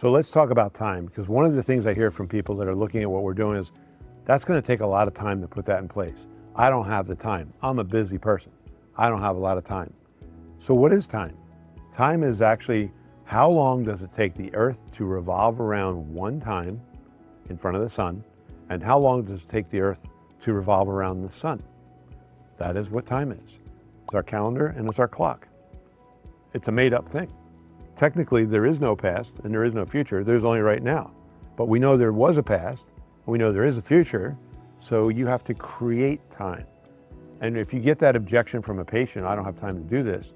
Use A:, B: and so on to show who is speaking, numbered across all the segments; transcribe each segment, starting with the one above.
A: So let's talk about time, because one of the things I hear from people that are looking at what we're doing is, that's going to take a lot of time to put that in place. I don't have the time. I'm a busy person. I don't have a lot of time. So what is time? Time is actually how long does it take the Earth to revolve around one time in front of the sun, and how long does it take the Earth to revolve around the sun? That is what time is. It's our calendar and it's our clock. It's a made-up thing. Technically, there is no past and there is no future. There's only right now. But we know there was a past, and we know there is a future, so you have to create time. And if you get that objection from a patient, I don't have time to do this,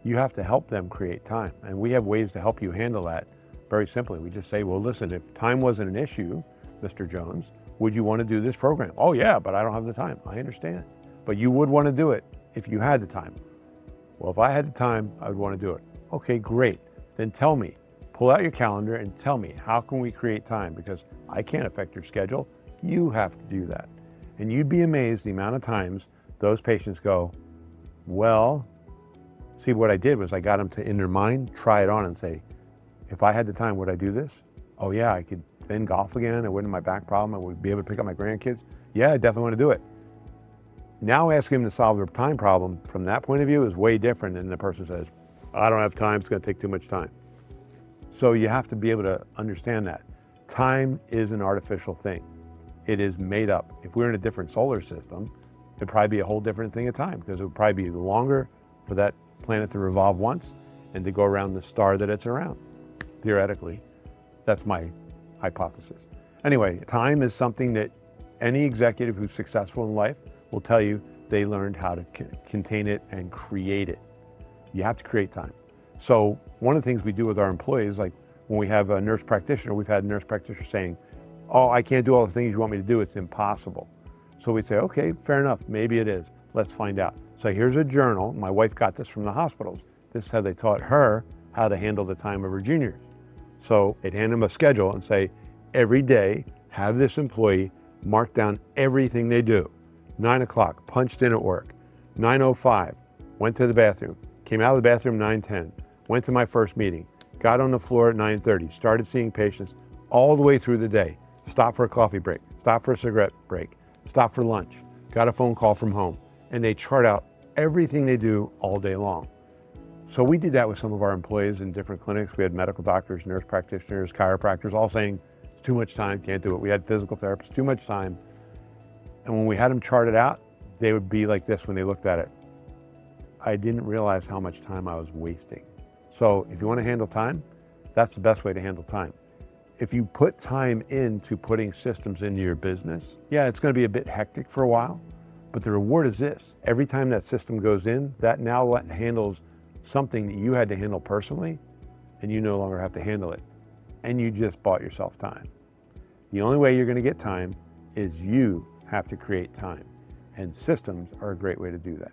A: you have to help them create time. And we have ways to help you handle that very simply. We just say, well, listen, if time wasn't an issue, Mr. Jones, would you want to do this program? Oh yeah, but I don't have the time. I understand. But you would want to do it if you had the time. Well, if I had the time, I would want to do it. Okay, great. Then tell me, pull out your calendar and tell me, how can we create time? Because I can't affect your schedule. You have to do that. And you'd be amazed the amount of times those patients go, well, see, what I did was I got them to, in their mind, try it on and say, if I had the time, would I do this? Oh yeah, I could then golf again. It wouldn't have my back problem. I would be able to pick up my grandkids. Yeah, I definitely want to do it. Now asking them to solve their time problem from that point of view is way different than the person says, I don't have time, it's going to take too much time. So you have to be able to understand that. Time is an artificial thing. It is made up. If we're in a different solar system, it'd probably be a whole different thing of time, because it would probably be longer for that planet to revolve once and to go around the star that it's around, theoretically. That's my hypothesis. Anyway, time is something that any executive who's successful in life will tell you they learned how to contain it and create it. You have to create time. So one of the things we do with our employees, like when we have a nurse practitioner, we've had a nurse practitioner saying, oh, I can't do all the things you want me to do, it's impossible. So we say, okay, fair enough, maybe it is. Let's find out. So here's a journal. My wife got this from the hospitals. This is how they taught her how to handle the time of her juniors. So they'd hand them a schedule and say, every day, have this employee mark down everything they do. 9 o'clock, punched in at work. 9:05, went to the bathroom. Came out of the bathroom 9:10, went to my first meeting, got on the floor at 9:30, started seeing patients all the way through the day. Stopped for a coffee break, stopped for a cigarette break, stopped for lunch, got a phone call from home, and they chart out everything they do all day long. So we did that with some of our employees in different clinics. We had medical doctors, nurse practitioners, chiropractors, all saying, it's too much time, can't do it. We had physical therapists, too much time. And when we had them charted out, they would be like this when they looked at it. I didn't realize how much time I was wasting. So if you want to handle time, that's the best way to handle time. If you put time into putting systems into your business, yeah, it's going to be a bit hectic for a while, but the reward is this. Every time that system goes in, that now handles something that you had to handle personally, and you no longer have to handle it. And you just bought yourself time. The only way you're going to get time is you have to create time. And systems are a great way to do that.